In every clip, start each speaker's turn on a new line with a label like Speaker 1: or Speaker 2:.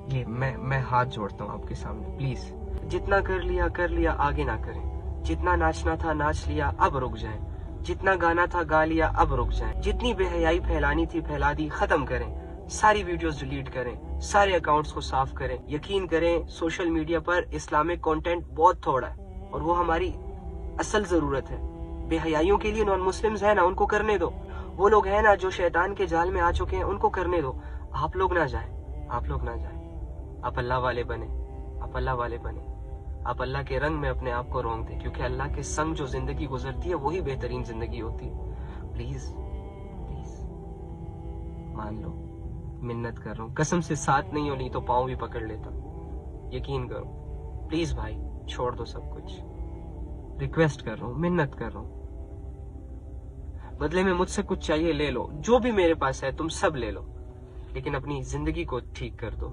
Speaker 1: یہ میں ہاتھ جوڑتا ہوں آپ کے سامنے، پلیز جتنا کر لیا آگے نہ کریں، جتنا ناچنا تھا ناچ لیا اب رک جائیں، جتنا گانا تھا گا لیا اب رک جائیں، جتنی بے حیائی پھیلانی تھی پھیلا دی، ختم کریں، ساری ویڈیوز ڈیلیٹ کریں، سارے اکاؤنٹس کو صاف کریں۔ یقین کریں سوشل میڈیا پر اسلامک کنٹینٹ بہت تھوڑا ہے اور وہ ہماری اصل ضرورت ہے۔ بے حیائیوں کے لیے نان مسلمز ہیں نا، ان کو کرنے دو، وہ لوگ ہیں نا جو شیطان کے جال میں آ چکے ہیں، ان کو کرنے دو، آپ لوگ نہ جائیں، آپ لوگ نہ جائیں۔ آپ اللہ والے بنے، آپ اللہ والے بنے، آپ اللہ کے رنگ میں اپنے آپ کو رونگ دیں، کیونکہ اللہ کے سنگ جو زندگی گزرتی ہے وہی بہترین زندگی ہوتی ہے۔ پلیز پلیز مان لو، منت کر رہا ہوں، قسم سے ساتھ نہیں ہو نہیں تو پاؤں بھی پکڑ لیتا، یقین کرو، پلیز بھائی چھوڑ دو سب کچھ، ریکویسٹ کر رہا ہوں، منت کر رہا ہوں، بدلے میں مجھ سے کچھ چاہیے لے لو، جو بھی میرے پاس ہے تم سب لے لو، لیکن اپنی زندگی کو ٹھیک کر دو،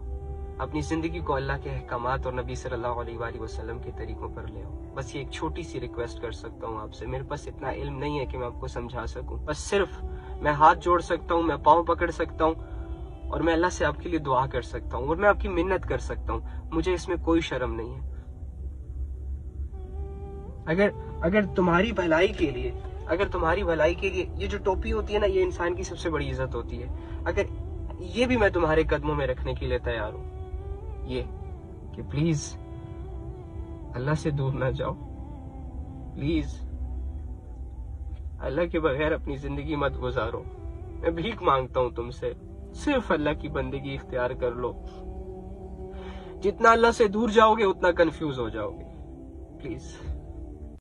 Speaker 1: اپنی زندگی کو اللہ کے احکامات اور نبی صلی اللہ علیہ وآلہ وسلم کے طریقوں پر لے آؤ۔ بس یہ ایک چھوٹی سی ریکویسٹ کر سکتا ہوں آپ سے، میرے پاس اتنا علم نہیں ہے کہ میں آپ کو سمجھا سکوں، بس صرف میں ہاتھ جوڑ سکتا ہوں، میں پاؤں پکڑ سکتا ہوں، اور میں اللہ سے آپ کے لیے دعا کر سکتا ہوں، اور میں آپ کی منت کر سکتا ہوں، مجھے اس میں کوئی شرم نہیں ہے۔ اگر تمہاری بھلائی کے لیے، اگر تمہاری بھلائی کے لیے یہ جو ٹوپی ہوتی ہے نا، یہ انسان کی سب سے بڑی عزت ہوتی ہے، اگر یہ بھی میں تمہارے قدموں میں رکھنے کے لیے تیار ہوں، یہ کہ پلیز اللہ سے دور نہ جاؤ، پلیز اللہ کے بغیر اپنی زندگی مت گزارو، میں بھیک مانگتا ہوں تم سے، صرف اللہ کی بندگی اختیار کر لو، جتنا اللہ سے دور جاؤ گے اتنا کنفیوز ہو جاؤ گے، پلیز۔